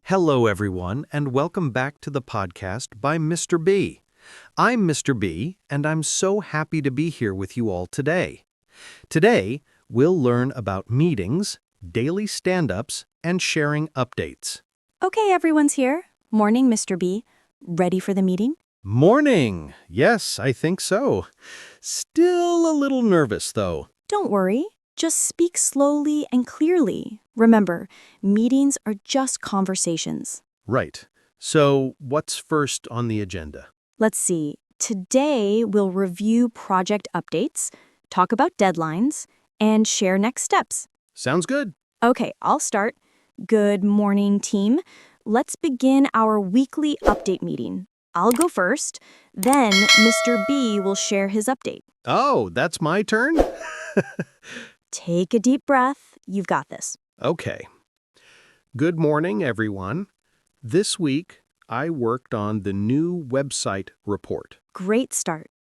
Hello, everyone, and welcome back to the podcast by Mr. B. I'm Mr. B, and I'm so happy to be here with you all today. Today, we'll learn about meetings, daily stand-ups, and sharing updates. Okay, everyone's here. Morning, Mr. B. Ready for the meeting? Morning! Yes, I think so. Still a little nervous, though. Don't worry. Just speak slowly and clearly. Remember, meetings are just conversations. Right. So, what's first on the agenda? Let's see. Today, we'll review project updates, talk about deadlines, and share next steps. Sounds good. Okay, I'll start. Good morning, team. Let's begin our weekly update meeting. I'll go first, then Mr. B will share his update. Oh, that's my turn? Take a deep breath. You've got this. Okay. Good morning, everyone. This week, I worked on the new website report. Great start.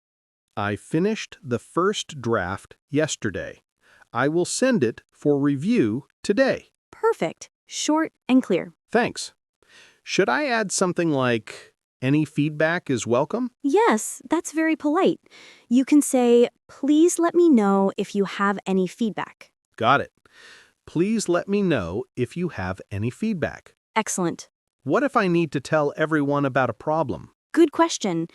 I finished the first draft yesterday. I will send it for review today. Perfect. Short and clear. Thanks. Should I add something like, any feedback is welcome? Yes, that's very polite. You can say, please let me know if you have any feedback. Got it. Please let me know if you have any feedback. Excellent. What if I need to tell everyone about a problem? Good question.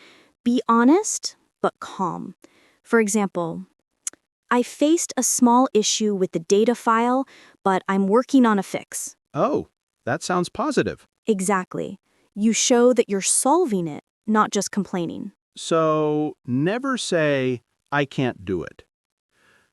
Be honest, but calm. For example, I faced a small issue with the data file, but I'm working on a fix. Oh, that sounds positive. Exactly. You show that you're solving it, not just complaining. So, never say, I can't do it.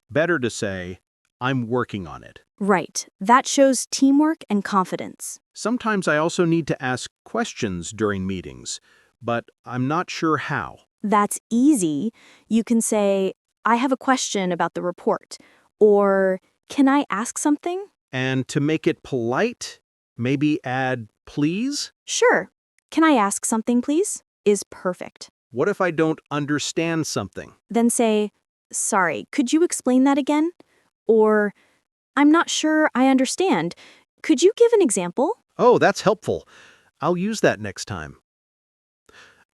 Better to say, I'm working on it. Right. That shows teamwork and confidence. Sometimes I also need to ask questions during meetings, but I'm not sure how. That's easy. You can say, I have a question about the report, or can I ask something? And to make it polite, maybe add please? Sure. Can I ask something, please? Is perfect. What if I don't understand something? Then say, sorry, could you explain that again? Or, I'm not sure I understand. Could you give an example? Oh, that's helpful. I'll use that next time.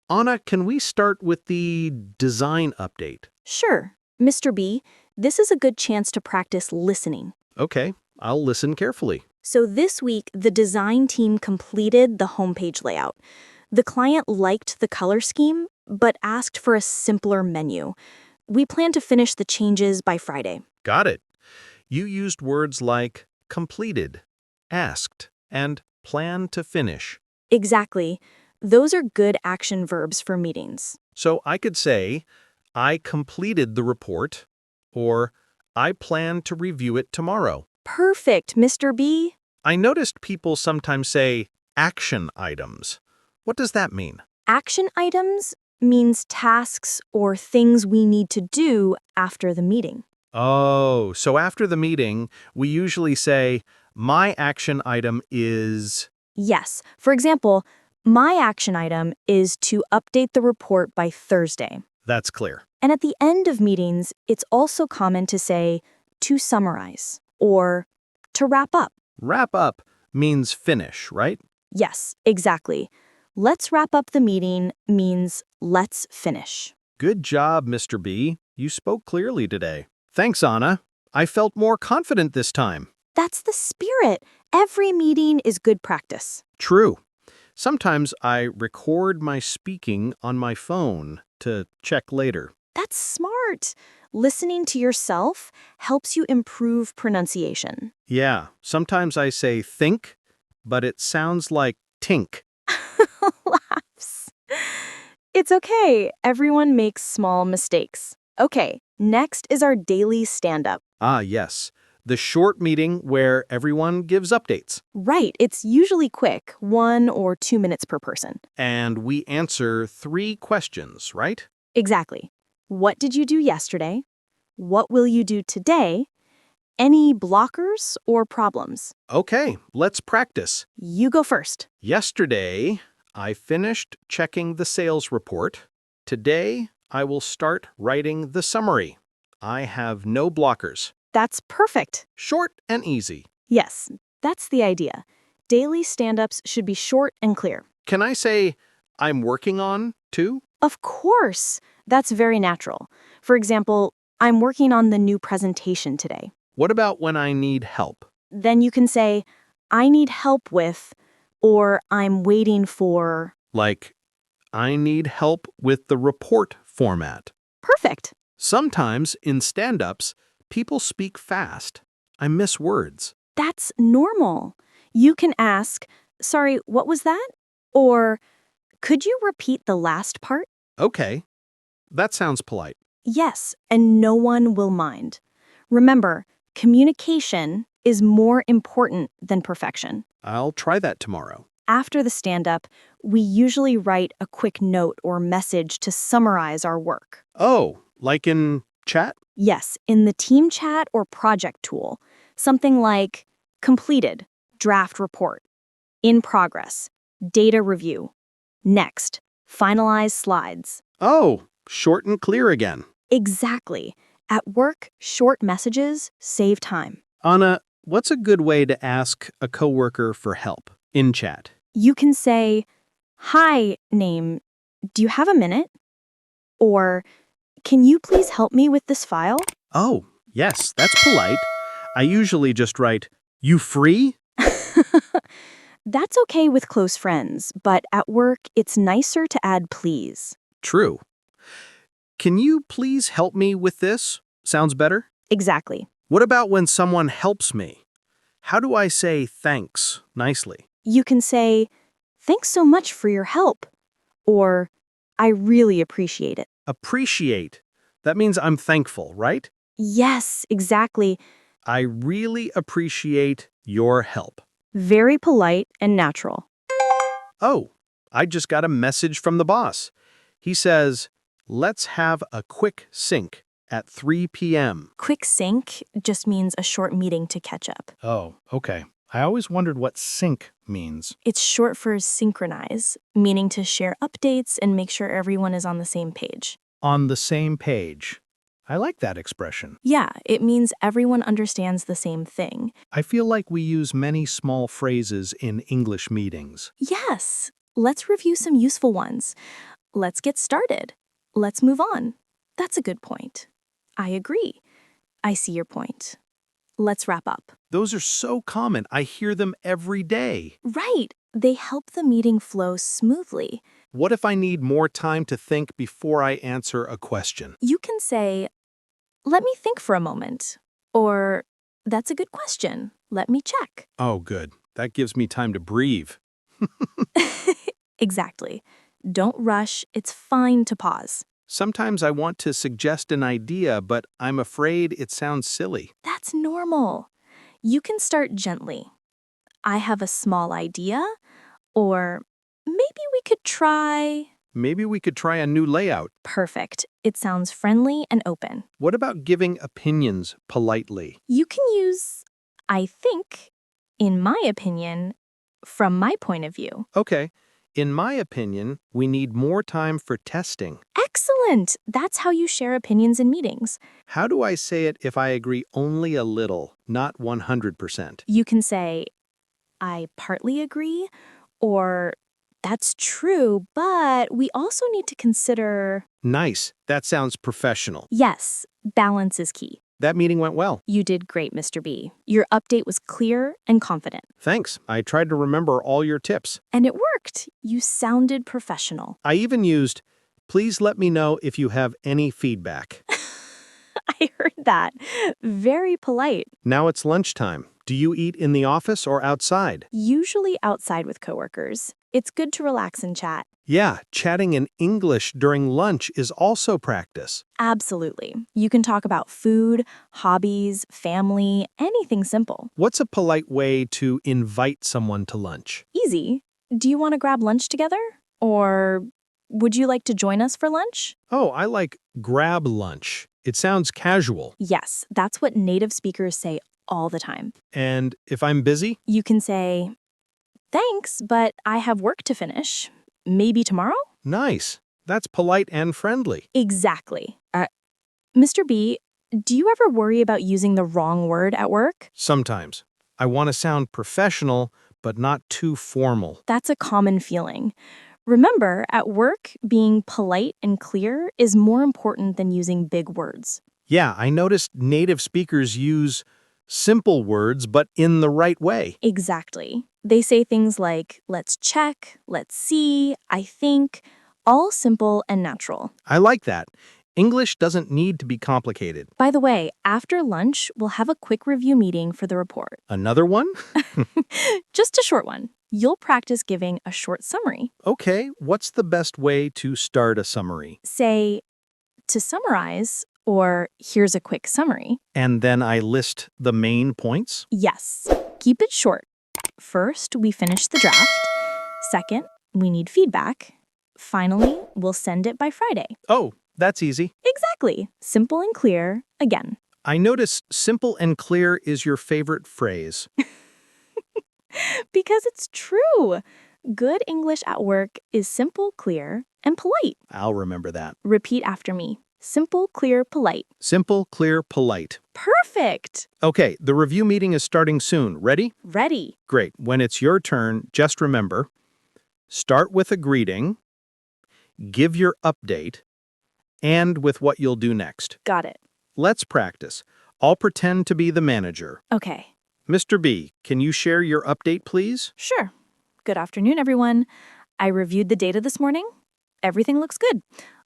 Anna, can we start with the design update? Sure. Mr. B, this is a good chance to practice listening. Okay, I'll listen carefully. So this week, the design team completed the homepage layout. The client liked the color scheme, but asked for a simpler menu. We plan to finish the changes by Friday. Got it. You used words like completed, asked, and plan to finish. Exactly. Those are good action verbs for meetings. So I could say, I completed the report, or I plan to review it tomorrow. Perfect, Mr. B. I noticed people sometimes say action items. What does that mean? Action items means tasks or things we need to do after the meeting. Oh, so after the meeting, we usually say, my action item is... Yes. For example, my action item is to update the report by Thursday. That's clear. And at the end of meetings, it's also common to say, to summarize, or to wrap up. Wrap up means finish, right? Yes, exactly. Let's wrap up the meeting means let's finish. Good job, Mr. B. You spoke clearly today. Thanks, Anna. I felt more confident this time. That's the spirit. Every meeting is good practice. True. Sometimes I record my speaking on my phone to check later. That's smart. Listening to yourself helps you improve pronunciation. Yeah, sometimes I say think, but it sounds like tink. Laughs. It's okay. Everyone makes small mistakes. Okay, next is our daily stand-up. Ah, yes. The short meeting where everyone gives updates. Right, it's usually quick, 1 or 2 minutes per person. And we answer 3 questions, right? Exactly. What did you do yesterday? What will you do today? Any blockers or problems? Okay, let's practice. You go first. Yesterday, I finished checking the sales report. Today, I will start writing the summary. I have no blockers. That's perfect. Short and easy. Yes, that's the idea. Daily stand-ups should be short and clear. Can I say, I'm working on, too? Of course! That's very natural. For example, I'm working on the new presentation today. What about when I need help? Then you can say, I need help with, or I'm waiting for. Like, I need help with the report format. Perfect. Sometimes, in stand-ups, people speak fast. I miss words. That's normal. You can ask, sorry, what was that? Or, could you repeat the last part? Okay, that sounds polite. Yes, and no one will mind. Remember, communication is more important than perfection. I'll try that tomorrow. After the stand-up, we usually write a quick note or message to summarize our work. Oh, like in chat? Yes, in the team chat or project tool, something like completed, draft report, in progress, data review, next, finalize slides. Oh, short and clear again. Exactly. At work, short messages save time. Anna, what's a good way to ask a coworker for help in chat? You can say, hi, name, do you have a minute? Or, can you please help me with this file? Oh, yes, that's polite. I usually just write, you free? That's okay with close friends, but at work, it's nicer to add please. True. Can you please help me with this? Sounds better? Exactly. What about when someone helps me? How do I say thanks nicely? You can say, thanks so much for your help. Or, I really appreciate it. Appreciate. That means I'm thankful, right? Yes, exactly. I really appreciate your help. Very polite and natural. Oh, I just got a message from the boss. He says, let's have a quick sync at 3 p.m. Quick sync just means a short meeting to catch up. Oh, okay. I always wondered what sync means. It's short for synchronize, meaning to share updates and make sure everyone is on the same page. On the same page. I like that expression. Yeah, it means everyone understands the same thing. I feel like we use many small phrases in English meetings. Yes, let's review some useful ones. Let's get started. Let's move on. That's a good point. I agree. I see your point. Let's wrap up. Those are so common. I hear them every day. Right. They help the meeting flow smoothly. What if I need more time to think before I answer a question? You can say, let me think for a moment. Or, that's a good question. Let me check. Oh, good. That gives me time to breathe. Exactly. Don't rush. It's fine to pause. Sometimes I want to suggest an idea, but I'm afraid it sounds silly. That's normal. You can start gently. I have a small idea, or maybe we could try. Maybe we could try a new layout. Perfect. It sounds friendly and open. What about giving opinions politely? You can use, I think, in my opinion, from my point of view. Okay. In my opinion, we need more time for testing. Excellent! That's how you share opinions in meetings. How do I say it if I agree only a little, not 100%? You can say, I partly agree, or that's true, but we also need to consider. Nice. That sounds professional. Yes, balance is key. That meeting went well. You did great, Mr. B. Your update was clear and confident. Thanks. I tried to remember all your tips. And it worked. You sounded professional. I even used, please let me know if you have any feedback. I heard that. Very polite. Now it's lunchtime. Do you eat in the office or outside? Usually outside with coworkers. It's good to relax and chat. Yeah, chatting in English during lunch is also practice. Absolutely. You can talk about food, hobbies, family, anything simple. What's a polite way to invite someone to lunch? Easy. Do you want to grab lunch together? Or would you like to join us for lunch? Oh, I like grab lunch. It sounds casual. Yes, that's what native speakers say all the time. And if I'm busy? You can say, thanks, but I have work to finish. Maybe tomorrow? Nice. That's polite and friendly. Exactly. Mr. B, do you ever worry about using the wrong word at work? Sometimes. I want to sound professional, but not too formal. That's a common feeling. Remember, at work, being polite and clear is more important than using big words. Yeah, I noticed native speakers use simple words, but in the right way. Exactly. They say things like, let's check, let's see, I think, all simple and natural. I like that. English doesn't need to be complicated. By the way, after lunch, we'll have a quick review meeting for the report. Another one? Just a short one. You'll practice giving a short summary. Okay, what's the best way to start a summary? Say, to summarize, or here's a quick summary. And then I list the main points? Yes. Keep it short. First, we finish the draft. Second, we need feedback. Finally, we'll send it by Friday. Oh, that's easy. Exactly. Simple and clear, again. I notice simple and clear is your favorite phrase. Because it's true. Good English at work is simple, clear, and polite. I'll remember that. Repeat after me. Simple, clear, polite. Simple, clear, polite. Perfect. Okay, the review meeting is starting soon. Ready? Ready. Great. When it's your turn, just remember, start with a greeting, give your update, and with what you'll do next. Got it. Let's practice. I'll pretend to be the manager. Okay. Mr. B, can you share your update, please? Sure. Good afternoon, everyone. I reviewed the data this morning. Everything looks good.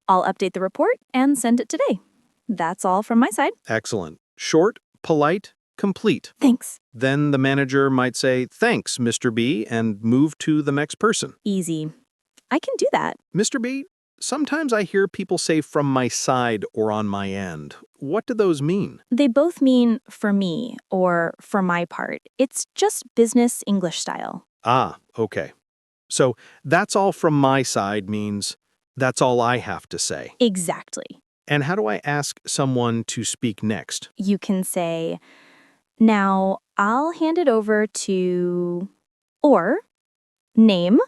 I'll update the report and send it today. That's all from my side. Excellent. Short, polite, complete. Thanks. Then the manager might say, "Thanks, Mr. B," and move to the next person. Easy. I can do that. Mr. B, sometimes I hear people say "from my side" or "on my end." What do those mean? They both mean for me or for my part. It's just business English style. Ah, okay. So "that's all from my side" means that's all I have to say. Exactly. And how do I ask someone to speak next? You can say, now I'll hand it over to, or, name,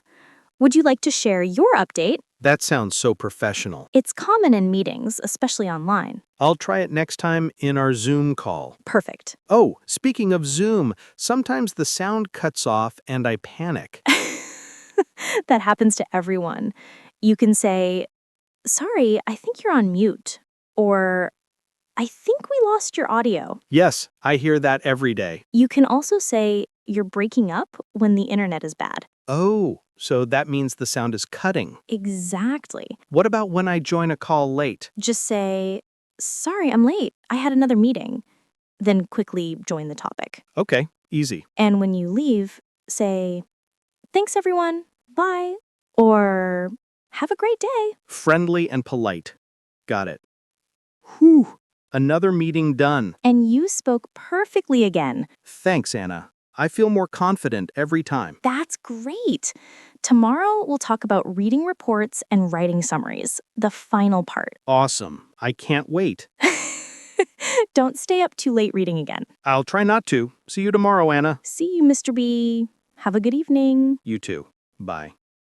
would you like to share your update? That sounds so professional. It's common in meetings, especially online. I'll try it next time in our Zoom call. Perfect. Oh, speaking of Zoom, sometimes the sound cuts off and I panic. That happens to everyone. You can say, sorry, I think you're on mute. Or, I think we lost your audio. Yes, I hear that every day. You can also say, you're breaking up when the internet is bad. Oh, so that means the sound is cutting. Exactly. What about when I join a call late? Just say, sorry, I'm late. I had another meeting. Then quickly join the topic. Okay, easy. And when you leave, say, thanks everyone, bye, or have a great day. Friendly and polite. Got it. Whew, another meeting done. And you spoke perfectly again. Thanks, Anna. I feel more confident every time. That's great. Tomorrow, we'll talk about reading reports and writing summaries, the final part. Awesome. I can't wait. Don't stay up too late reading again. I'll try not to. See you tomorrow, Anna. See you, Mr. B. Have a good evening. You too. Bye.